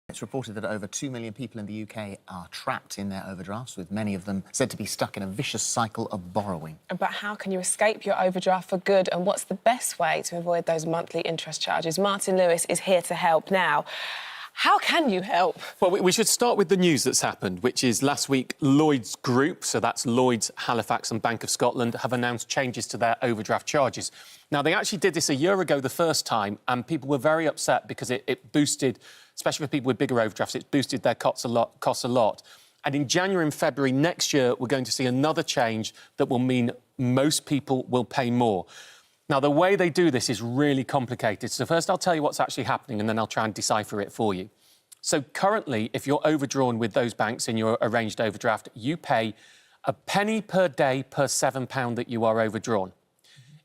It's reported that over 2 million people in the UK are trapped in their overdrafts, with many of them said to be stuck in a vicious cycle of borrowing. But how can you escape your overdraft for good, and what's the best way to avoid those monthly interest charges? Martin Lewis is here to help now. How can you help? Well, we should start with the news that's happened, which is last week Lloyds Group, so that's Lloyds, Halifax and Bank of Scotland, have announced changes to their overdraft charges. Now, they actually did this a year ago the first time, and people were very upset because it boosted, especially for people with bigger overdrafts, it boosted their costs a lot. And in January and February next year, we're going to see another change that will mean most people will pay more. Now, the way they do this is really complicated. So first, I'll tell you what's actually happening, and then I'll try and decipher it for you. So currently, if you're overdrawn with those banks in your arranged overdraft, you pay a penny per day per £7 that you are overdrawn.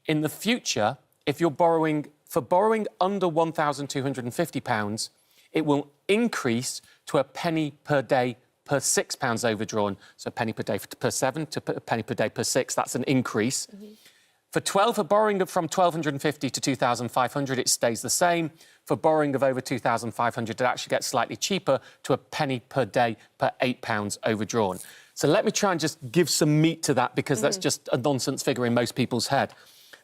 In the future, if you're borrowing under £1,250, it will increase to a penny per day per £6 overdrawn. So a penny per day per 7 to a penny per day per 6. That's an increase. For borrowing from 1,250 to 2,500, it stays the same. For borrowing of over 2,500, it actually gets slightly cheaper to a penny per day per £8 overdrawn. So let me try and just give some meat to that, because that's just a nonsense figure in most people's head.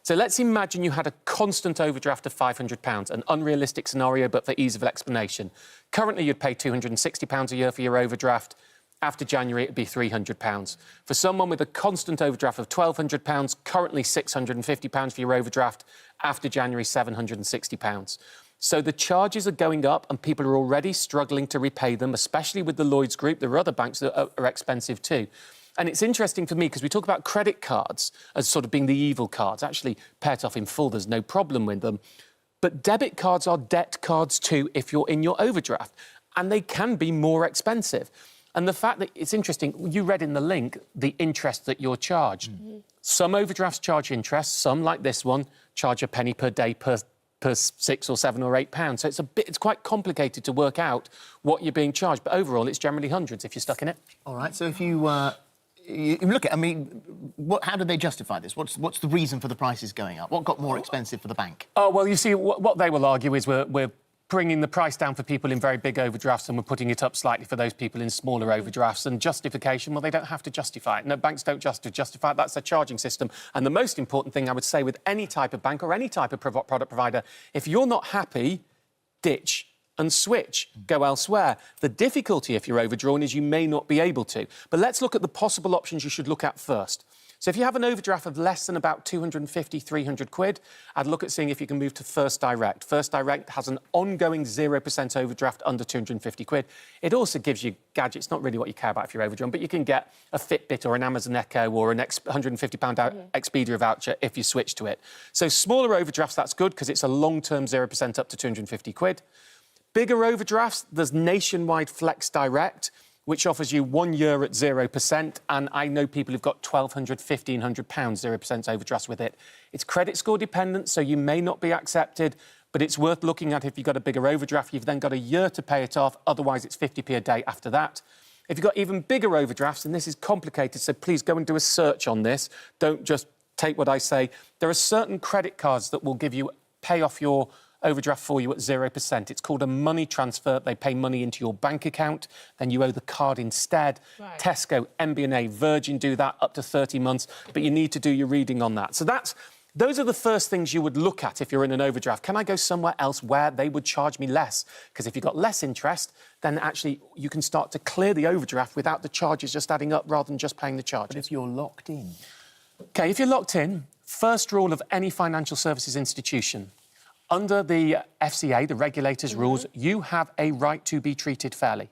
So let's imagine you had a constant overdraft of £500, an unrealistic scenario, but for ease of explanation. Currently, you'd pay £260 a year for your overdraft. After January, it'd be £300. For someone with a constant overdraft of £1,200, currently £650 for your overdraft. After January, £760. So the charges are going up and people are already struggling to repay them, especially with the Lloyds Group. There are other banks that are expensive too. And it's interesting for me because we talk about credit cards as sort of being the evil cards. Actually, pay it off in full, there's no problem with them. But debit cards are debt cards too if you're in your overdraft. And they can be more expensive. And the fact that it's interesting, you read in the link the interest that you're charged. Some overdrafts charge interest, some, like this one, charge a penny per day per £6 or £7 or £8. So it's quite complicated to work out what you're being charged. But overall, it's generally hundreds if you're stuck in it. All right, so if you look at, I mean, how do they justify this? What's the reason for the prices going up? What got more expensive for the bank? Oh, well, you see, what they will argue is we're bringing the price down for people in very big overdrafts and we're putting it up slightly for those people in smaller overdrafts. And justification, well, they don't have to justify it. No, banks don't justify it. That's their charging system. And the most important thing I would say with any type of bank or any type of product provider, if you're not happy, ditch and switch, go elsewhere. The difficulty if you're overdrawn is you may not be able to. But let's look at the possible options you should look at first. So if you have an overdraft of less than about 250, 300 quid, I'd look at seeing if you can move to First Direct. First Direct has an ongoing 0% overdraft under 250 quid. It also gives you gadgets, not really what you care about if you're overdrawn, but you can get a Fitbit or an Amazon Echo or an £150 Expedia voucher if you switch to it. So smaller overdrafts, that's good because it's a long-term 0% up to 250 quid. Bigger overdrafts, there's Nationwide Flex Direct, which offers you 1 year at 0%, and I know people who've got £1,200, £1,500 0% overdrafts with it. It's credit score dependent, so you may not be accepted, but it's worth looking at if you've got a bigger overdraft. You've then got a year to pay it off, otherwise it's 50p a day after that. If you've got even bigger overdrafts, and this is complicated, so please go and do a search on this. Don't just take what I say. There are certain credit cards that will pay off your overdraft for you at 0%. It's called a money transfer. They pay money into your bank account, then you owe the card instead. Right. Tesco, MB&A, Virgin do that up to 30 months, but you need to do your reading on that. So those are the first things you would look at if you're in an overdraft. Can I go somewhere else where they would charge me less? Because if you've got less interest, then actually you can start to clear the overdraft without the charges just adding up rather than just paying the charges. But if you're locked in? OK, if you're locked in, first rule of any financial services institution, under the FCA, the regulator's rules, you have a right to be treated fairly.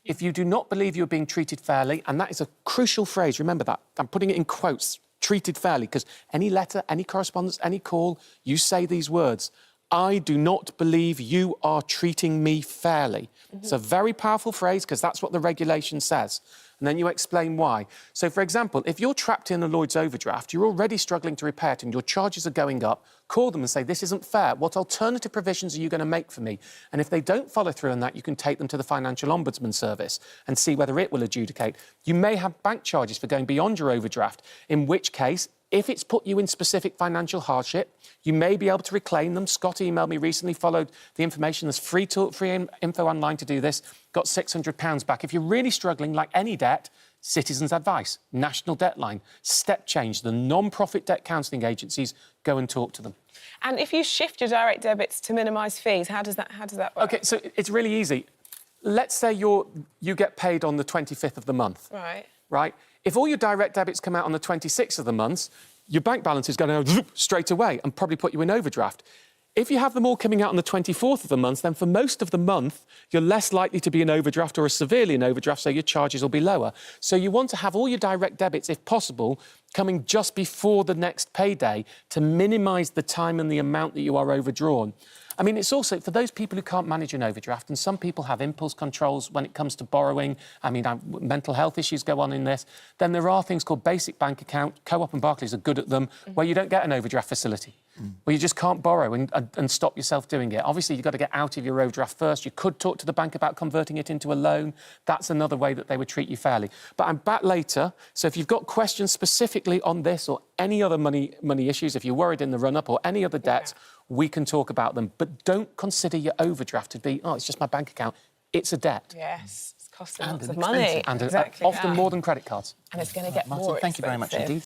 If you do not believe you're being treated fairly, and that is a crucial phrase, remember that, I'm putting it in quotes, treated fairly, because any letter, any correspondence, any call, you say these words, I do not believe you are treating me fairly. It's a very powerful phrase because that's what the regulation says. And then you explain why. So, for example, if you're trapped in a Lloyds overdraft, you're already struggling to repay it and your charges are going up, call them and say, this isn't fair. What alternative provisions are you going to make for me? And if they don't follow through on that, you can take them to the Financial Ombudsman Service and see whether it will adjudicate. You may have bank charges for going beyond your overdraft, in which case If it's put you in specific financial hardship, you may be able to reclaim them. Scott emailed me recently, followed the information. There's free info online to do this. Got £600 back. If you're really struggling, like any debt, Citizens Advice, National Debt Line, Step Change, the non-profit debt counselling agencies, go and talk to them. And if you shift your direct debits to minimise fees, how does that work? OK, so it's really easy. Let's say you get paid on the 25th of the month. Right. Right? If all your direct debits come out on the 26th of the month, your bank balance is going to go straight away and probably put you in overdraft. If you have them all coming out on the 24th of the month, then for most of the month, you're less likely to be in overdraft or severely in overdraft, so your charges will be lower. So you want to have all your direct debits, if possible, coming just before the next payday to minimise the time and the amount that you are overdrawn. I mean, it's also for those people who can't manage an overdraft, and some people have impulse controls when it comes to borrowing. I mean, mental health issues go on in this. Then there are things called basic bank account. Co-op and Barclays are good at them, where you don't get an overdraft facility, where you just can't borrow and stop yourself doing it. Obviously, you've got to get out of your overdraft first. You could talk to the bank about converting it into a loan. That's another way that they would treat you fairly. But I'm back later, so if you've got questions specifically on this or any other money issues, if you're worried in the run-up or any other debts, we can talk about them. But don't consider your overdraft to be, oh, it's just my bank account. It's a debt. Yes, it's costing And lots an of money. expensive. And exactly, often more than credit cards. And it's going to get Martin, more thank you very much expensive. indeed.